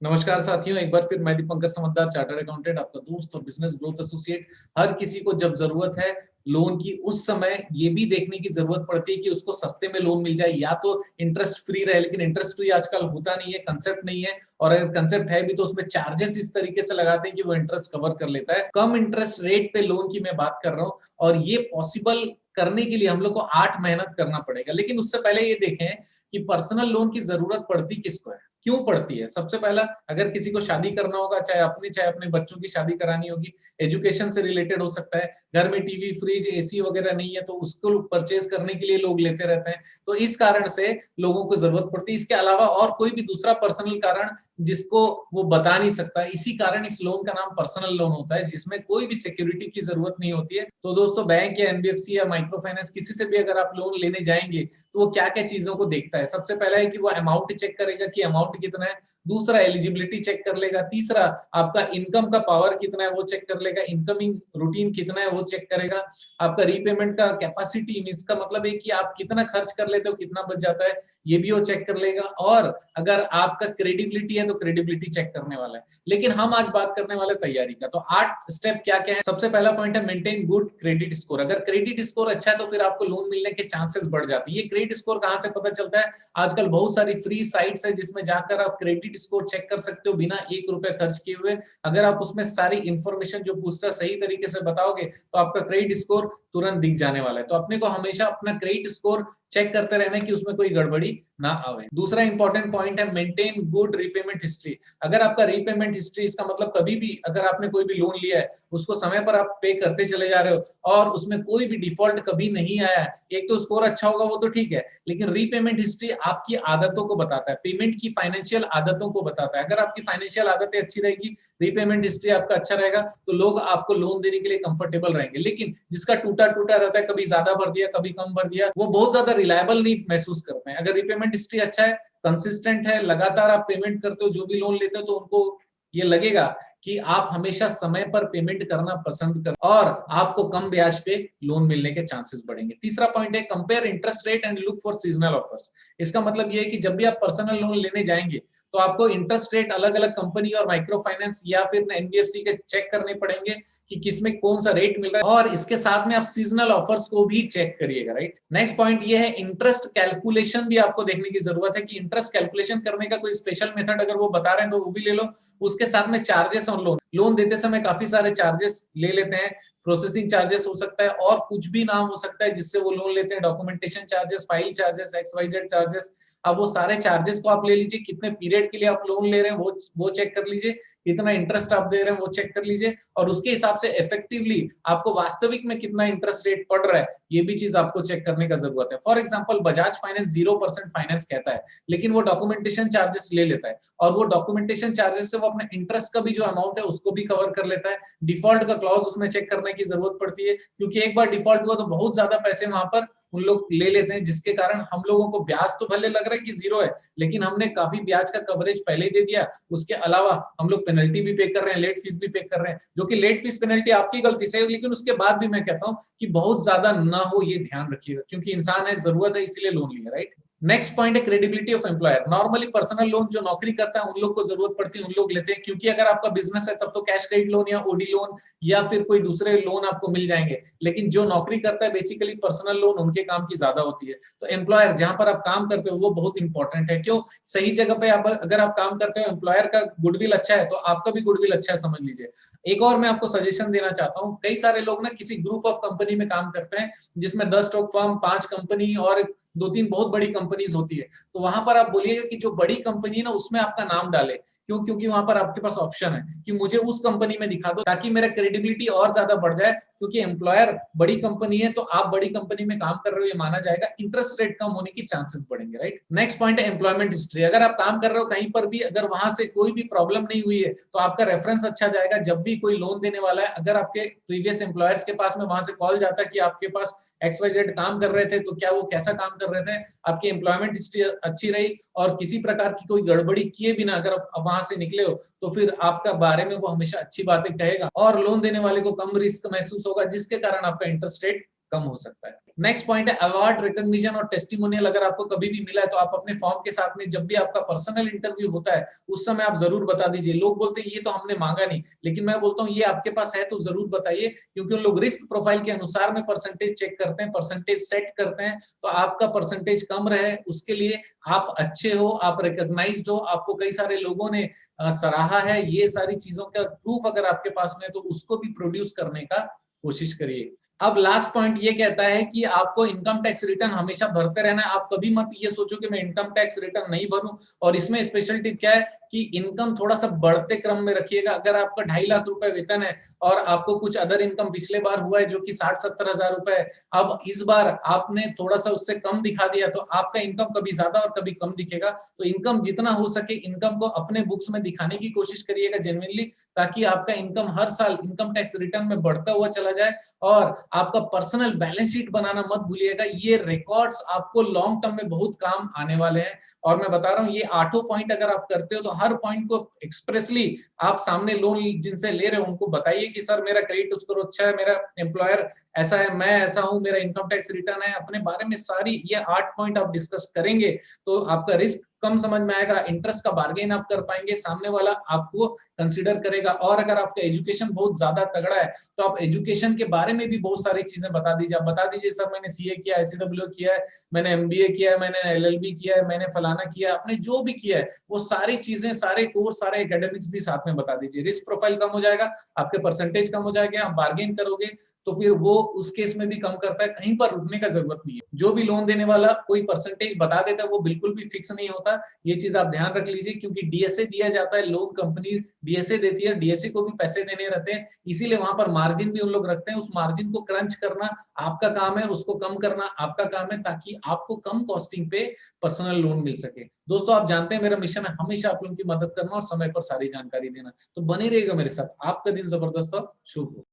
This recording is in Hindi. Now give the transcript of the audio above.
नमस्कार साथियों, एक बार फिर मैं दीपंकर समझदार, चार्टर्ड अकाउंटेंट, आपका दोस्त और बिजनेस ग्रोथ एसोसिएट। हर किसी को जब जरूरत है लोन की, उस समय ये भी देखने की जरूरत पड़ती है कि उसको सस्ते में लोन मिल जाए या तो इंटरेस्ट फ्री रहे। लेकिन इंटरेस्ट फ्री आजकल होता नहीं है, कंसेप्ट नहीं है, और अगर कंसेप्ट है भी तो उसमें चार्जेस इस तरीके से लगाते हैं कि वो इंटरेस्ट कवर कर लेता है। कम इंटरेस्ट रेट पे लोन की मैं बात कर रहा हूँ, और ये पॉसिबल करने के लिए हम लोग को 8 मेहनत करना पड़ेगा। लेकिन उससे पहले ये देखें कि पर्सनल लोन की जरूरत पड़ती किसको है, क्यों पड़ती है। सबसे पहला, अगर किसी को शादी करना होगा, चाहे अपने बच्चों की शादी करानी होगी, एजुकेशन से रिलेटेड हो सकता है, घर में टीवी, फ्रिज, एसी वगैरह नहीं है तो उसको परचेज करने के लिए लोग लेते रहते हैं, तो इस कारण से लोगों को जरूरत पड़ती है। इसके अलावा और कोई भी दूसरा पर्सनल कारण जिसको वो बता नहीं सकता, इसी कारण इस लोन का नाम पर्सनल लोन होता है, जिसमें कोई भी सिक्योरिटी की जरूरत नहीं होती है। तो दोस्तों, बैंक या एनबीएफसी या माइक्रो फाइनेंस किसी से भी अगर आप लोन लेने जाएंगे तो वो क्या क्या चीजों को देखता है। सबसे पहला है कि वो अमाउंट चेक करेगा कि अमाउंट कितना है। दूसरा, एलिजिबिलिटी चेक कर लेगा। तीसरा, आपका इनकम का पावर कितना है वो चेक कर लेगा। इनकमिंग रूटीन कितना है वो चेक करेगा। आपका रीपेमेंट का कैपेसिटी, इसका मतलब है कि आप कितना खर्च कर लेते हो, कितना बच जाता है, ये भी वो चेक कर लेगा। और अगर आपका क्रेडिबिलिटी है तो क्रेडिबिलिटी चेक करने वाला है। लेकिन हम आज बात करने वाले तैयारी का। तो 8 स्टेप क्या क्या है। सबसे पहला पॉइंट है मेंटेन गुड क्रेडिट स्कोर। अगर क्रेडिट स्कोर अच्छा है तो फिर आपको लोन मिलने के चांसेस बढ़ जाते हैं। ये क्रेडिट स्कोर कहां से पता चलता है? आजकल बहुत सारी फ्री साइट्स है जिसमें जाकर आप क्रेडिट स्कोर चेक कर सकते हो बिना 1 रुपए खर्च किए हुए। अगर आप उसमें सारी इंफॉर्मेशन जो पूछता है सही तरीके से बताओगे तो आपका क्रेडिट स्कोर तुरंत दिख जाने वाला है। तो अपने को हमेशा अपना क्रेडिट स्कोर चेक करते रहना कि उसमें कोई गड़बड़ी ना आवे। दूसरा इंपॉर्टेंट पॉइंट है मेंटेन गुड रीपेमेंट हिस्ट्री। अगर आपका रीपेमेंट हिस्ट्री, इसका मतलब कभी भी अगर आपने कोई भी लोन लिया है उसको समय पर आप पे करते चले जा रहे हो और उसमें कोई भी डिफॉल्ट कभी नहीं आया है, एक तो स्कोर अच्छा होगा वो तो ठीक है, लेकिन रीपेमेंट हिस्ट्री आपकी आदतों को बताता है, पेमेंट की फाइनेंशियल आदतों को बताता है। अगर आपकी फाइनेंशियल आदतें अच्छी रहेगी, रीपेमेंट हिस्ट्री आपका अच्छा रहेगा, तो लोग आपको लोन देने के लिए कंफर्टेबल रहेंगे। लेकिन जिसका टूटा टूटा रहता है, कभी ज्यादा भर दिया कभी कम भर दिया, वो बहुत ज्यादा रिलायबल नहीं महसूस करते हैं। अगर रीपेमेंट हिस्ट्री अच्छा है, कंसिस्टेंट है, लगातार आप पेमेंट करते हो, जो भी लोन लेते हो, तो उनको ये लगेगा कि आप हमेशा समय पर पेमेंट करना पसंद कर, और आपको कम ब्याज पे लोन मिलने के चांसेस बढ़ेंगे। तीसरा पॉइंट है compare interest rate and look for seasonal offers. इसका मतलब ये है कि जब भी आप पर्सनल लोन लेने जाएंगे तो आपको इंटरेस्ट रेट अलग अलग कंपनी और माइक्रो फाइनेंस या फिर एनबीएफसी के चेक करने पड़ेंगे कि किसमें कौन सा रेट मिल रहा है, और इसके साथ में आप सीजनल ऑफर्स को भी चेक करिएगा, राइट। नेक्स्ट पॉइंट ये है इंटरेस्ट कैलकुलेशन भी आपको देखने की जरूरत है कि इंटरेस्ट कैलकुलेशन करने का कोई स्पेशल मेथड अगर वो बता रहे हैं तो वो भी ले लो। उसके साथ में चार्जेस ऑन लोन देते समय काफी सारे चार्जेस ले लेते हैं। प्रोसेसिंग चार्जेस हो सकता है और कुछ भी नाम हो सकता है जिससे वो लोन लेते हैं, documentation charges, file charges, XYZ charges. अब वो सारे चार्जेस को आप ले लीजिए, कितने पीरियड के लिए आप लोन ले रहे हैं वो चेक कर लीजिए, कितना इंटरेस्ट आप दे रहे हैं वो चेक कर लीजिए, और उसके हिसाब से इफेक्टिवली आपको वास्तविक में कितना इंटरेस्ट रेट पड़ रहा है ये भी चीज आपको चेक करने का जरूरत है। For example, Bajaj finance 0% finance कहता है, लेकिन वो डॉक्यूमेंटेशन चार्जेस ले लेता है, और वो डॉक्यूमेंटेशन चार्जेस से वो अपने इंटरेस्ट का भी जो अमाउंट है उसको भी कवर कर लेता है। डिफॉल्ट का क्लॉज उसमें चेक करने की जरूरत पड़ती है, क्योंकि एक बार डिफॉल्ट हुआ तो बहुत ज्यादा पैसे वहां पर उन लोग ले लेते हैं, जिसके कारण हम लोगों को ब्याज तो भले लग रहा है कि 0 है, लेकिन हमने काफी ब्याज का कवरेज पहले ही दे दिया। उसके अलावा हम लोग पेनल्टी भी पे कर रहे हैं, लेट फीस भी पे कर रहे हैं, जो कि लेट फीस पेनल्टी आपकी गलती से है, लेकिन उसके बाद भी मैं कहता हूं कि बहुत ज्यादा ना हो, ये ध्यान रखिएगा, क्योंकि इंसान है, जरूरत है, इसीलिए लोन लिया, राइट। नेक्स्ट पॉइंट है credibility of employer. Normally personal loan जो नौकरी करता है उन लोग को जरूरत पड़ती है, उन लोग लेते हैं, क्योंकि अगर आपका बिजनेस है तब तो कैश क्रेडिट लोन या ओडी लोन या फिर कोई दूसरे लोन आपको मिल जाएंगे, लेकिन जो नौकरी करता है बेसिकली पर्सनल लोन उनके काम की ज्यादा होती है। तो एम्प्लॉयर जहां पर आप काम करते हो वो बहुत इंपॉर्टेंट है। क्यों? सही जगह पे आप अगर आप काम करते हो, एम्प्लॉयर का गुडविल अच्छा है तो आपका भी गुडविल अच्छा है, समझ लीजिए। एक और मैं आपको सजेशन देना चाहता हूँ, कई सारे लोग ना किसी ग्रुप ऑफ कंपनी में काम करते हैं जिसमें 10 स्टॉक फर्म, 5 कंपनी और 2-3 बहुत बड़ी कंपनीज होती है, तो वहां पर आप बोलिएगा कि जो बड़ी कंपनी है ना उसमें आपका नाम डाले। क्यों? क्योंकि वहां पर आपके पास ऑप्शन है कि मुझे उस कंपनी में दिखा दो, ताकि मेरा क्रेडिबिलिटी और ज्यादा बढ़ जाए, क्योंकि एम्प्लॉयर बड़ी कंपनी है तो आप बड़ी कंपनी में काम कर रहे हो ये माना जाएगा, इंटरेस्ट रेट कम होने की चांसेस बढ़ेंगे, राइट। नेक्स्ट पॉइंट है एम्प्लॉयमेंट हिस्ट्री। अगर आप काम कर रहे हो कहीं पर भी, अगर वहां से कोई भी प्रॉब्लम नहीं हुई है तो आपका रेफरेंस अच्छा जाएगा। जब भी कोई लोन देने वाला है, अगर आपके प्रीवियस एम्प्लॉयर्स के पास में वहां से कॉल जाता है कि आपके पास XYZ काम कर रहे थे, तो क्या वो कैसा काम कर रहे थे, आपकी एम्प्लॉयमेंट हिस्ट्री अच्छी रही और किसी प्रकार की कोई गड़बड़ी किए बिना अगर आप वहां से निकले हो, तो फिर आपका बारे में वो हमेशा अच्छी बातें कहेगा और लोन देने वाले को कम रिस्क महसूस होगा, जिसके कारण आपका इंटरेस्ट रेट कम हो सकता है। नेक्स्ट पॉइंट है अवार्ड, रिकॉग्निशन और टेस्टिमोनियल। अगर आपको कभी भी मिला है तो आप अपने फॉर्म के साथ में जब भी आपका पर्सनल इंटरव्यू होता है उस समय आप जरूर बता दीजिए। लोग बोलते हैं ये तो हमने मांगा नहीं, लेकिन मैं बोलता हूँ ये आपके पास है तो जरूर बताइए, क्योंकि उन लोग रिस्क प्रोफाइल के अनुसार में परसेंटेज चेक करते हैं, परसेंटेज सेट करते हैं। तो आपका परसेंटेज कम रहे उसके लिए आप अच्छे हो, आप रिकॉग्नाइज्ड हो, आपको कई सारे लोगों ने सराहा है, ये सारी चीजों का प्रूफ अगर आपके पास में है तो उसको भी प्रोड्यूस करने का कोशिश करिए। अब लास्ट पॉइंट ये कहता है कि आपको इनकम टैक्स रिटर्न हमेशा भरते रहना है। आप कभी मत ये सोचो कि मैं इनकम टैक्स रिटर्न नहीं भरूं। और इसमें स्पेशल टिप क्या है कि इनकम थोड़ा सा बढ़ते क्रम में रखिएगा। अगर आपका 2.5 लाख रुपए वेतन है और आपको कुछ अदर इनकम पिछले बार हुआ है जो कि 60-70 हजार रुपए है, अब इस बार आपने थोड़ा सा उससे कम दिखा दिया तो आपका इनकम कभी ज्यादा और कभी कम दिखेगा। तो इनकम जितना हो सके इनकम को अपने बुक्स में दिखाने की कोशिश करिएगा जेन्युइनली, ताकि आपका इनकम हर साल इनकम टैक्स रिटर्न में बढ़ता हुआ चला जाए। और आपका पर्सनल बैलेंस शीट बनाना मत भूलिएगा, ये रिकॉर्ड्स आपको लॉन्ग टर्म में बहुत काम आने वाले हैं। और मैं बता रहा हूं ये 8 पॉइंट अगर आप करते हो तो हर पॉइंट को एक्सप्रेसली आप सामने लोन जिनसे ले रहे हो उनको बताइए कि सर मेरा क्रेडिट स्कोर अच्छा है, मेरा एम्प्लॉयर ऐसा है, मैं ऐसा हूं, मेरा इनकम टैक्स रिटर्न है, अपने बारे में सारी ये 8 पॉइंट आप डिस्कस करेंगे तो आपका रिस्क कम समझ में आएगा, इंटरेस्ट का बार्गेन आप कर पाएंगे, सामने वाला आपको कंसीडर करेगा। और अगर आपका एजुकेशन बहुत ज्यादा तगड़ा है तो आप एजुकेशन के बारे में भी बहुत सारी चीजें बता दीजिए। आप बता दीजिए सर मैंने सीए किया, आईसीडब्ल्यू किया है, मैंने एमबीए किया है, मैंने एलएलबी किया है, मैंने फलाना किया है, आपने जो भी किया है वो सारी चीजें, सारे कोर्स, सारे एकेडमिक्स भी साथ में बता दीजिए। रिस्क प्रोफाइल कम हो जाएगा, आपके परसेंटेज कम हो जाएंगे, आप बार्गेन करोगे तो फिर वो उस केस में भी कम करता है। कहीं पर रुकने का जरूरत नहीं है। जो भी लोन देने वाला कोई परसेंटेज बता देता है वो बिल्कुल भी फिक्स नहीं होता, ये चीज आप ध्यान रख लीजिए। क्योंकि डीएसए दिया जाता है, लोन कंपनी डीएसए देती है, डीएसए को भी पैसे देने रहते हैं, इसीलिए वहां पर मार्जिन भी उन लोग रखते हैं। उस मार्जिन को क्रंच करना आपका काम है, उसको कम करना आपका काम है, ताकि आपको कम कॉस्टिंग पे पर्सनल लोन मिल सके। दोस्तों आप जानते हैं मेरा मिशन है हमेशा आप लोगों की मदद करना और समय पर सारी जानकारी देना, तो बने रहेगा मेरे साथ। आपका दिन जबरदस्त और शुभ हो।